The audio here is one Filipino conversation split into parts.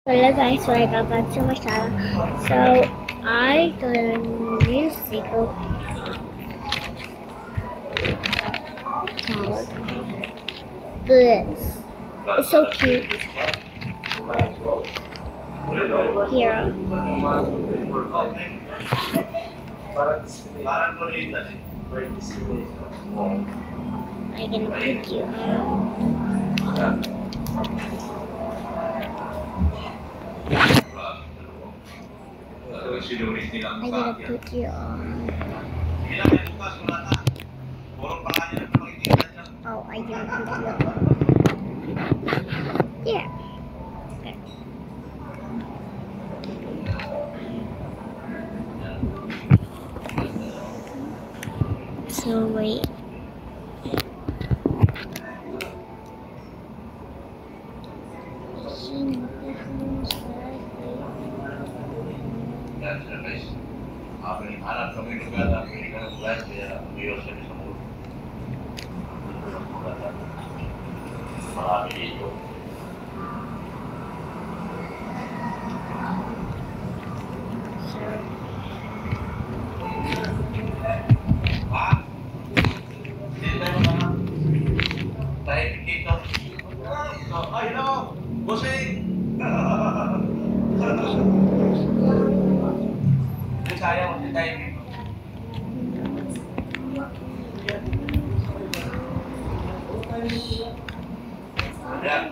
Hello guys, welcome back to my channel. So I got a new sequel called this. It's so cute. Here. I'm gonna pick you up. I'm gonna put you on. Oh, I didn't put you on. Yeah. Okay. So wait. Harap kami lugar na pinigyan ng bulan kaya umiwas kami sa mulo. Marami dito. Ha? Dito mo naman. Tayo dito. Ay, hello! Busing! Sayang masih tayo dito. Ayan.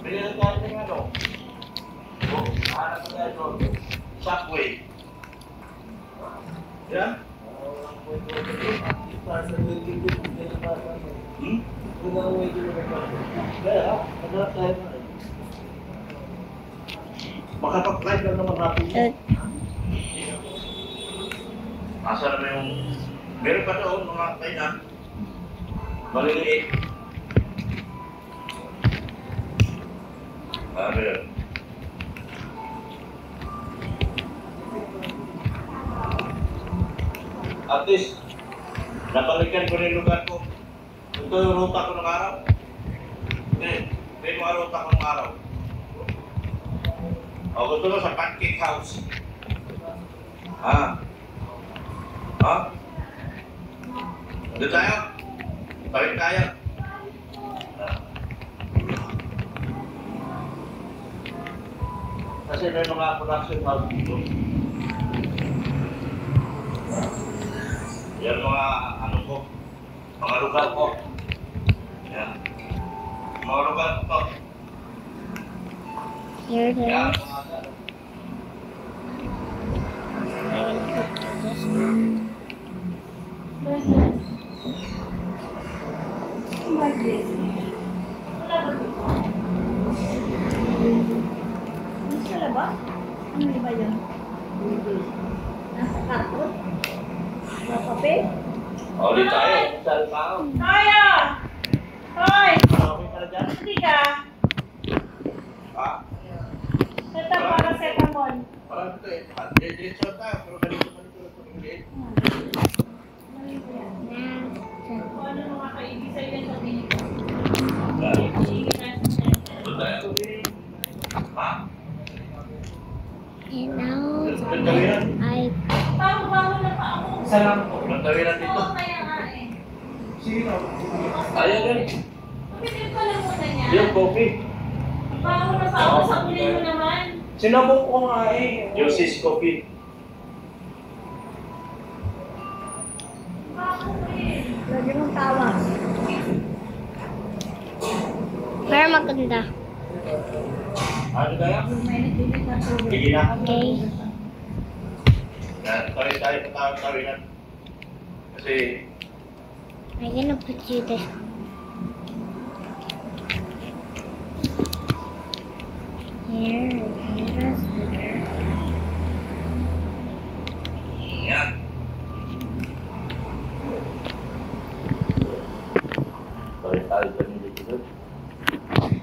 Bigyan tayo ng ano? Hanap tayo doon. Subway. Yan? Makapag-drive lang naman natin. Asa naman yung... Meron pa doon mga kainan. Maliliit. Meron. At least, napalikan ko na yung lugar ko. Ito yung ruta ko ng araw. Ito yung mga ruta ko ng araw. O, gusto mo sa Pancake House. Ha? Ha? Doon tayo? Tawid tayo? Kasi may mga production house dito. Yan mga ano ko. Mga lugar ko. Yan. Mga lugar ko. Here it is. Yan. Ano ba? Ano ba yun? Nasa karton? Nasa papel? Ulit tayo. Saan tao? Kaya! Hoy! Okay ka na dyan? Hindi ka? Ha? Ito para sa etamon. Parang ito eh. Dito tayo. Pero ganito man ito. Ano mga kaibisay yan sa tingin ko? Doon tayo. Ha? And now Nagtawiran. I Bago-bago na pa ako. Isa lang po. Nagtawiran dito. Oo, kaya nga eh. Sino? Ayaw yan. Pwede ko lang muna niya. Yung coffee. Bago na pa ako sa uli mo naman. Sinabok ko nga eh. Yung sis coffee. Bago eh. lagi mong tawa. Pero maganda. Ano kaya? May nagbilit na tubig. Sige na. Okay. Tawid tayo. Tawiran. Kasi I'm gonna put you this. Here. yan. Tawid tayo kami dito.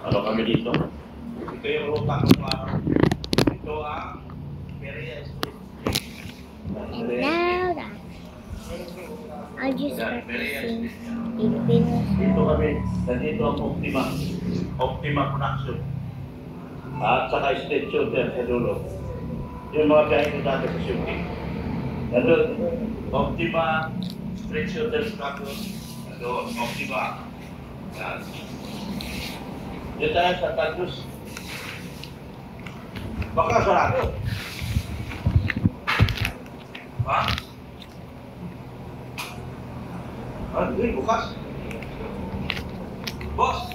Ano kami dito? Ito yung ruta ng araw. Ito ang Peria Street. And now that I just practicing Filipinos. Dito kami, nandito ang Optima. Optima Production. At saka straight shoulder sa dulo. Yung mga biyahe ko dati sa shooting. Nandun, Optima, straight shoulder sa dulo. Nandun, Optima. Yan. Dito tayo sa Tandus. Baka sarado. Ha? Hindi, bukas. Boss,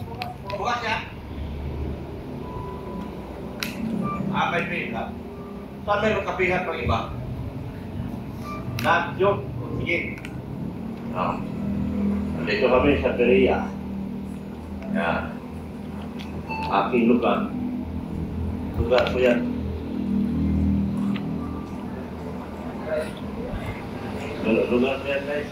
bukas yan. May pila. Saan mayroong kapihan pang iba? Nagyo. Sige. Nandito kami sa Perea. Yan. Aking lugar. Lugar ko yan. Lugar ko yan, guys.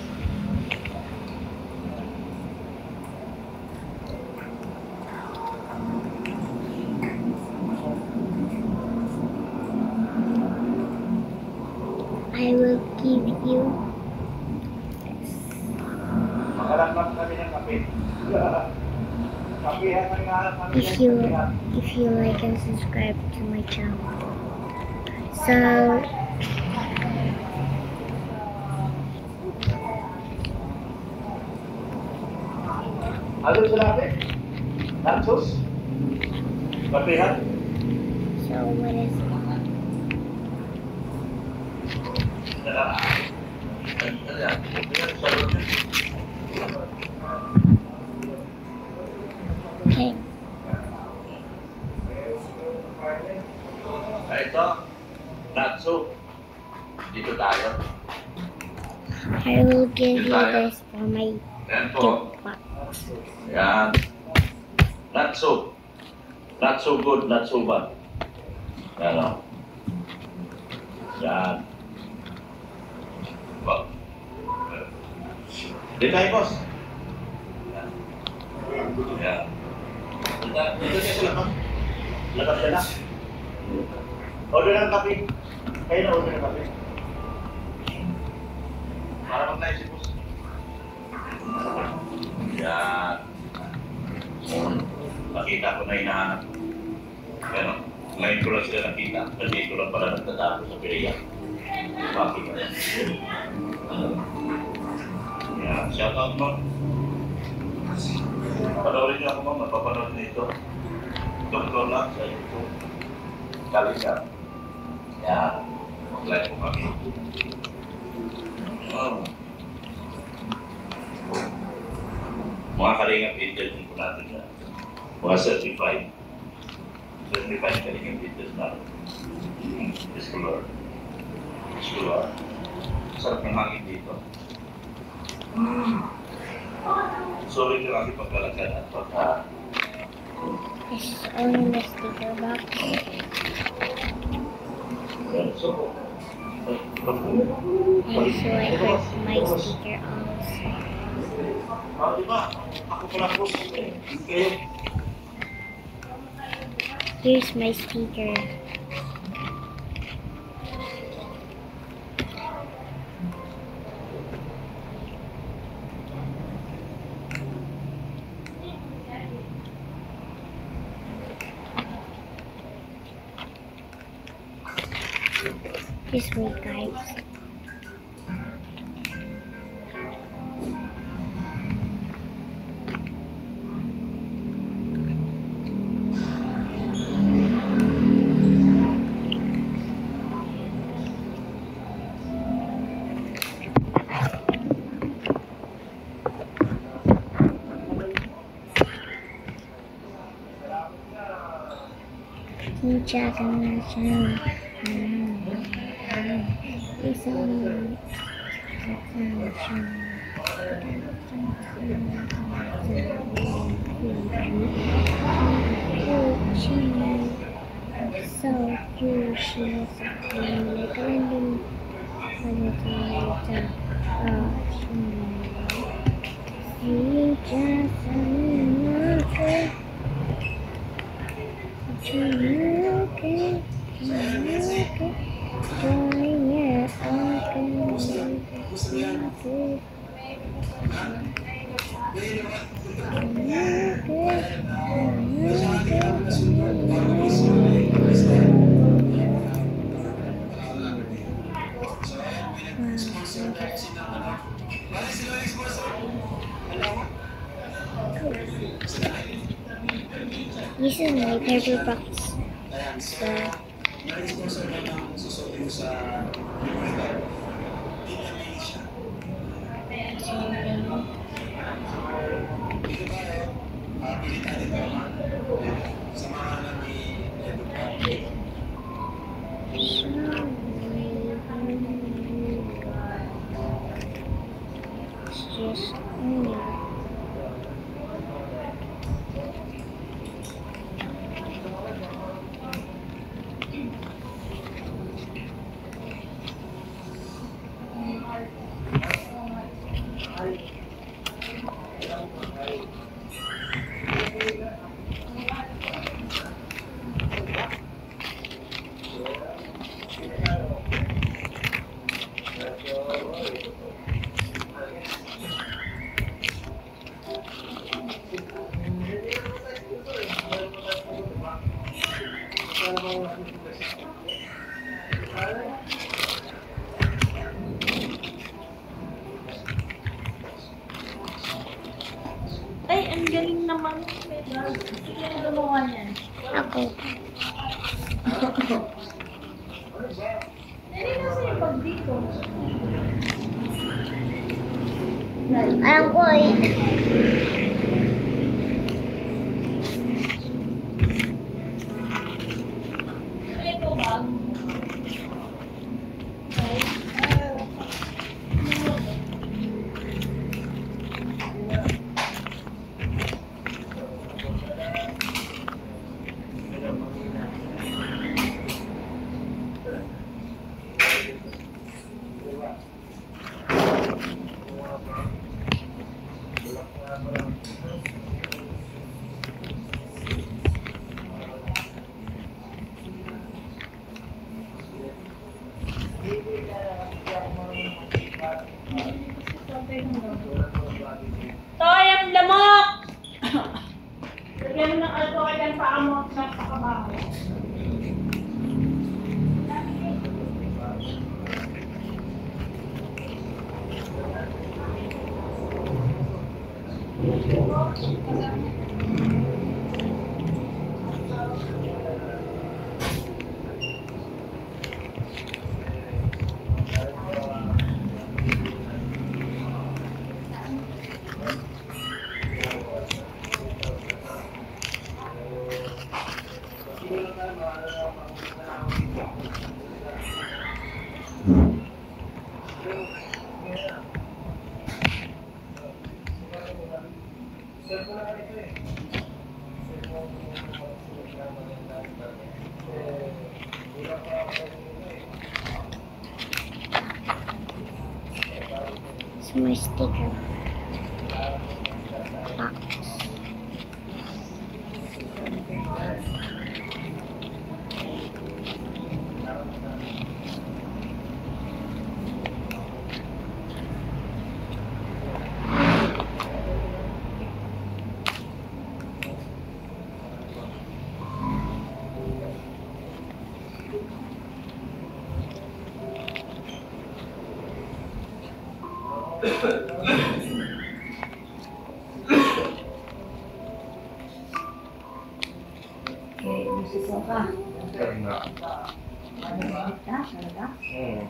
I will give you this. Makaramdam kami ng kape. Kapihan ang nahanap namin. If you like and subscribe to my channel. So Ano sinabi? Nachos? Kapihan? what is it? Okay. Ito, natso. Dito tayo. I will give you this for my Yan po. gift box. Yan. Not so. Not so good, not so bad. Yan o. Yan. Dito tayo, boss. Yan. Yan. Dito tayo sa labas. Labas siya na. Order ng kape. Kayo na order ng kape. Para mag-live si boss. Yan. Nakita ko na hinahanap. Pero, ngayon ko lang sila nakita. Kasi ko lang pala nagtatapos sa Perea. Bakit ka yan? Yan. Shout out mo. Panoorin niyo ako mo. Mapapanood na ito. Doktor lang sa YouTube. Kalika. Yan. Mag-live po kami. Oh. Mga kalingap agent po natin na mga certified kalingap agent natin. Escolar. Sarap ng hangin dito. Sorry ka lang ipagkalagyan at pagka... This is only the sticker box. So, And so I put my sticker also. Diba? Ako pala po. Kayo. Here's my sticker. Just wait, guys. Check on the channel. Please so curious okay. my paper box. Ayan, so, So, na-sponsor ka ng susutin mo sa Linya Malaysia. so, Dito tayo, pilitan dito. Samahan lang ni Edu. it's just Ay, ang galing naman. Sige, ang gumawa niyan. ako. Hindi kasi yung pag dito. Alam ko eh. Ito ba? Toy, ang lamok! Lagyan mo ng alcohol ang paa mo at napakabaho. It's my sticker box. Gusto ka? Ganda. Talaga? Hmm.